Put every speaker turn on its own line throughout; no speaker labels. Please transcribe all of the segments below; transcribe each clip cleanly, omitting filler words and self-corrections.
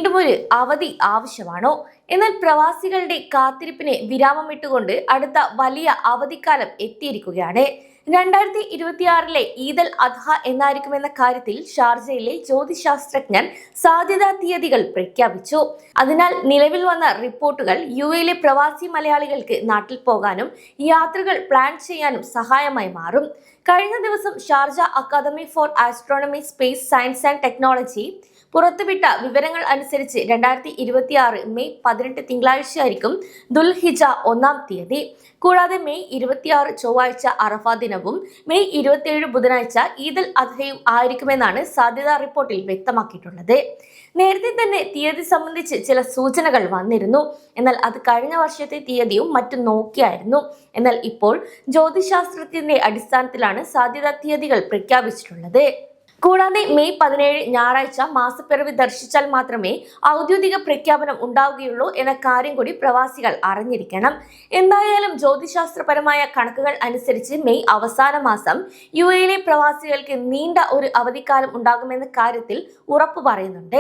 വീണ്ടും ഒരു അവധി ആവശ്യമാണോ? എന്നാൽ പ്രവാസികളുടെ കാത്തിരിപ്പിനെ വിരാമമിട്ടുകൊണ്ട് അടുത്ത വലിയ അവധിക്കാലം എത്തിയിരിക്കുകയാണ്. 2026 ഈദ് അൽ അദ്ഹ എന്നായിരിക്കുമെന്ന കാര്യത്തിൽ ഷാർജയിലെ ജ്യോതിശാസ്ത്രജ്ഞൻ സാധ്യതാ തീയതികൾ പ്രഖ്യാപിച്ചു. അതിനാൽ നിലവിൽ വന്ന റിപ്പോർട്ടുകൾ യുഎയിലെ പ്രവാസി മലയാളികൾക്ക് നാട്ടിൽ പോകാനും യാത്രകൾ പ്ലാൻ ചെയ്യാനും സഹായമായി മാറും. കഴിഞ്ഞ ദിവസം Sharjah Academy for Astronomy, Space Science and Technology പുറത്തുവിട്ട വിവരങ്ങൾ അനുസരിച്ച് 2026 മെയ് 18 തിങ്കളാഴ്ചയായിരിക്കും ദുൽഹിജ 1-ാം തീയതി. കൂടാതെ മെയ് 26 ചൊവ്വാഴ്ച അറഫ ദിനവും മെയ് 27 ബുധനാഴ്ച ഈദ് അൽ അദ്ഹയും ആയിരിക്കുമെന്നാണ് സാധ്യതാ റിപ്പോർട്ടിൽ വ്യക്തമാക്കിയിട്ടുള്ളത്. നേരത്തെ തന്നെ തീയതി സംബന്ധിച്ച് ചില സൂചനകൾ വന്നിരുന്നു. എന്നാൽ അത് കഴിഞ്ഞ വർഷത്തെ തീയതിയും മറ്റും നോക്കിയായിരുന്നു. എന്നാൽ ഇപ്പോൾ ജ്യോതിശാസ്ത്രത്തിന്റെ അടിസ്ഥാനത്തിലാണ് സാധ്യതാ തീയതികൾ പ്രഖ്യാപിച്ചിട്ടുള്ളത്. കൂടാതെ മെയ് 17 ഞായറാഴ്ച മാസപ്പിറവി ദർശിച്ചാൽ മാത്രമേ ഔദ്യോഗിക പ്രഖ്യാപനം ഉണ്ടാവുകയുള്ളൂ എന്ന കാര്യം കൂടി പ്രവാസികൾ അറിഞ്ഞിരിക്കണം. എന്തായാലും ജ്യോതിശാസ്ത്രപരമായ കണക്കുകൾ അനുസരിച്ച് മെയ് അവസാന മാസം യുഎയിലെ പ്രവാസികൾക്ക് നീണ്ട ഒരു അവധിക്കാലം ഉണ്ടാകുമെന്ന കാര്യത്തിൽ ഉറപ്പു പറയുന്നുണ്ട്.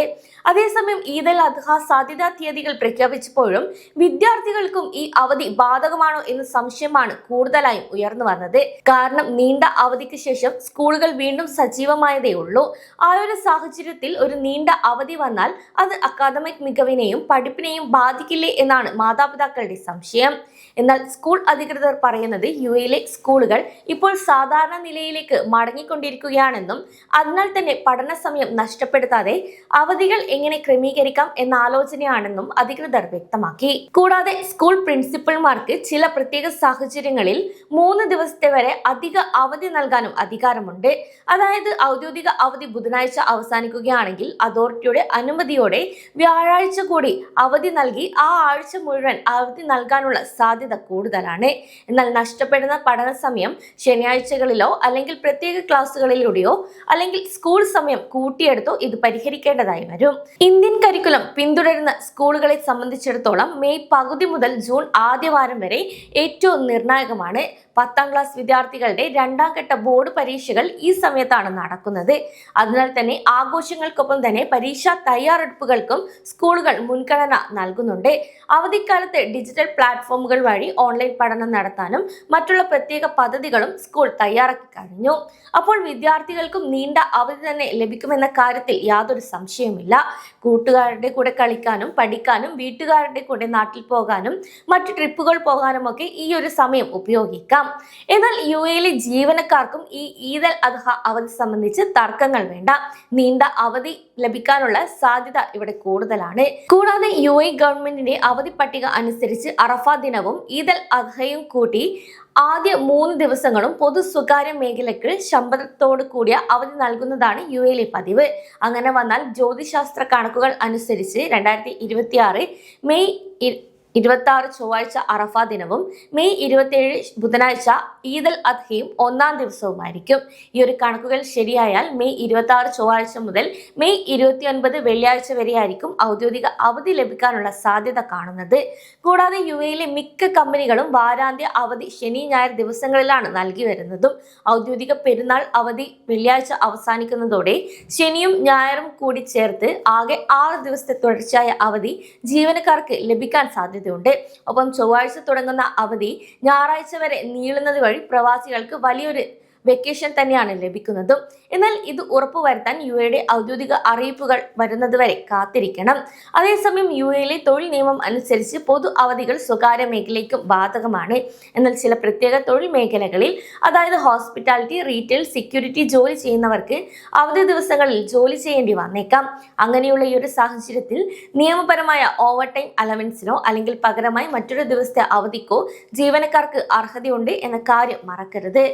അതേസമയം ഈദ് അൽ അദ്ഹ സാധ്യതാ തീയതികൾ പ്രഖ്യാപിച്ചപ്പോഴും വിദ്യാർത്ഥികൾക്കും ഈ അവധി ബാധകമാണോ എന്ന സംശയമാണ് കൂടുതലായും ഉയർന്നു വന്നത്. കാരണം നീണ്ട അവധിക്ക് ശേഷം സ്കൂളുകൾ വീണ്ടും സജീവമായത് ഉള്ളൂ. ആ ഒരു സാഹചര്യത്തിൽ ഒരു നീണ്ട അവധി വന്നാൽ അത് അക്കാദമിക് മികവിനെയും പഠിപ്പിനെയും ബാധിക്കില്ലേ എന്നാണ് മാതാപിതാക്കളുടെ സംശയം. എന്നാൽ സ്കൂൾ അധികൃതർ പറയുന്നത് യുഎയിലെ സ്കൂളുകൾ ഇപ്പോൾ സാധാരണ നിലയിലേക്ക് മടങ്ങിക്കൊണ്ടിരിക്കുകയാണെന്നും അതിനാൽ തന്നെ പഠന സമയം നഷ്ടപ്പെടുത്താതെ അവധികൾ എങ്ങനെ ക്രമീകരിക്കാം എന്ന ആലോചനയാണെന്നും അധികൃതർ വ്യക്തമാക്കി. കൂടാതെ സ്കൂൾ പ്രിൻസിപ്പൽമാർക്ക് ചില പ്രത്യേക സാഹചര്യങ്ങളിൽ 3 ദിവസത്തെ വരെ അധിക അവധി നൽകാനും അധികാരമുണ്ട്. അതായത് ഔദ്യോഗിക അവധി ബുധനാഴ്ച അവസാനിക്കുകയാണെങ്കിൽ അതോറിറ്റിയുടെ അനുമതിയോടെ വ്യാഴാഴ്ച കൂടി അവധി നൽകി ആ ആഴ്ച മുഴുവൻ അവധി നൽകാനുള്ള സാധ്യത കൂടുതലാണ്. എന്നാൽ നഷ്ടപ്പെടുന്ന പഠന സമയം ശനിയാഴ്ചകളിലോ അല്ലെങ്കിൽ പ്രത്യേക ക്ലാസ്സുകളിലൂടെയോ അല്ലെങ്കിൽ സ്കൂൾ സമയം കൂട്ടിയെടുത്തോ ഇത് പരിഹരിക്കേണ്ടതായി വരും. ഇന്ത്യൻ കരിക്കുലം പിന്തുടരുന്ന സ്കൂളുകളെ സംബന്ധിച്ചിടത്തോളം മെയ് പകുതി മുതൽ ജൂൺ ആദ്യവാരം വരെ ഏറ്റവും നിർണായകമാണ്. 10ാം ക്ലാസ് വിദ്യാർത്ഥികളുടെ 2ാം ഘട്ട ബോർഡ് പരീക്ഷകൾ ഈ സമയത്താണ് നടക്കുന്നത്. അതിനാൽ തന്നെ ആഘോഷങ്ങൾക്കൊപ്പം തന്നെ പരീക്ഷാ തയ്യാറെടുപ്പുകൾക്കും സ്കൂളുകൾ മുൻഗണന നൽകുന്നുണ്ട്. അവധിക്കാലത്ത് ഡിജിറ്റൽ പ്ലാറ്റ്ഫോമുകൾ വഴി ഓൺലൈൻ പഠനം നടത്താനും മറ്റുള്ള പ്രത്യേക പദ്ധതികളും സ്കൂൾ തയ്യാറാക്കി കഴിഞ്ഞു. അപ്പോൾ വിദ്യാർത്ഥികൾക്കും നീണ്ട അവധി തന്നെ ലഭിക്കുമെന്ന കാര്യത്തിൽ യാതൊരു സംശയവുമില്ല. കൂട്ടുകാരുടെ കൂടെ കളിക്കാനും പഠിക്കാനും വീട്ടുകാരുടെ കൂടെ നാട്ടിൽ പോകാനും മറ്റു ട്രിപ്പുകൾ പോകാനും ഒക്കെ ഈ ഒരു സമയം ഉപയോഗിക്കാം. എന്നാൽ യുഎയിലെ ജീവനക്കാർക്കും ഈ ഈദ് അൽ അദ്ഹ അവധി സംബന്ധിച്ച് തർക്കങ്ങൾ വേണ്ട. നീണ്ട അവധി ലഭിക്കാനുള്ള സാധ്യത ഇവിടെ കൂടുതലാണ്. കൂടാതെ യുഎഇ ഗവൺമെന്റിന്റെ അവധി പട്ടിക അനുസരിച്ച് അറഫ ദിനവും ഈദ് അൽ അദ്ഹയും കൂട്ടി ആദ്യ 3 ദിവസങ്ങളും പൊതു സ്വകാര്യ മേഖലയ്ക്ക് ശമ്പളത്തോട് കൂടിയ അവധി നൽകുന്നതാണ് യുഎയിലെ പതിവ്. അങ്ങനെ വന്നാൽ ജ്യോതിശാസ്ത്ര കണക്കുകൾ അനുസരിച്ച് 2026 മെയ് 26 ചൊവ്വാഴ്ച അറഫ ദിനവും മെയ് 27 ബുധനാഴ്ച ഈദ് അൽ അദ്ഹയും 1-ാം ദിവസവുമായിരിക്കും. ഈ ഒരു കണക്കുകൾ ശരിയായാൽ മെയ് 26 ചൊവ്വാഴ്ച മുതൽ മെയ് 29 വെള്ളിയാഴ്ച വരെയായിരിക്കും ഔദ്യോഗിക അവധി ലഭിക്കാനുള്ള സാധ്യത കാണുന്നത്. കൂടാതെ യുഎയിലെ മിക്ക കമ്പനികളും വാരാന്ത്യ അവധി ശനി ഞായർ ദിവസങ്ങളിലാണ് നൽകി വരുന്നതും. ഔദ്യോഗിക പെരുന്നാൾ അവധി വെള്ളിയാഴ്ച അവസാനിക്കുന്നതോടെ ശനിയും ഞായറും കൂടി ചേർത്ത് ആകെ 6 ദിവസത്തെ തുടർച്ചയായ അവധി ജീവനക്കാർക്ക് ലഭിക്കാൻ സാധ്യത. ഒപ്പം ചൊവ്വാഴ്ച തുടങ്ങുന്ന അവധി ഞായറാഴ്ച വരെ നീളുന്നത് വഴി പ്രവാസികൾക്ക് വലിയൊരു വെക്കേഷൻ തന്നെയാണ് ലഭിക്കുന്നതും. എന്നാൽ ഇത് ഉറപ്പുവരുത്താൻ യുഎയുടെ ഔദ്യോഗിക അറിയിപ്പുകൾ വരുന്നത് വരെ കാത്തിരിക്കണം. അതേസമയം യുഎയിലെ തൊഴിൽ നിയമം അനുസരിച്ച് പൊതു അവധികൾ സ്വകാര്യ മേഖലയ്ക്കും ബാധകമാണ്. എന്നാൽ ചില പ്രത്യേക തൊഴിൽ മേഖലകളിൽ, അതായത് ഹോസ്പിറ്റാലിറ്റി, റീറ്റെയിൽ, സെക്യൂരിറ്റി ജോലി ചെയ്യുന്നവർക്ക് അവധി ദിവസങ്ങളിൽ ജോലി ചെയ്യേണ്ടി വന്നേക്കാം. അങ്ങനെയുള്ള ഈ ഒരു സാഹചര്യത്തിൽ നിയമപരമായ ഓവർ ടൈം അലവൻസിനോ അല്ലെങ്കിൽ പകരമായി മറ്റൊരു ദിവസത്തെ അവധിക്കോ ജീവനക്കാർക്ക് അർഹതയുണ്ട് എന്ന കാര്യം മറക്കരുത്.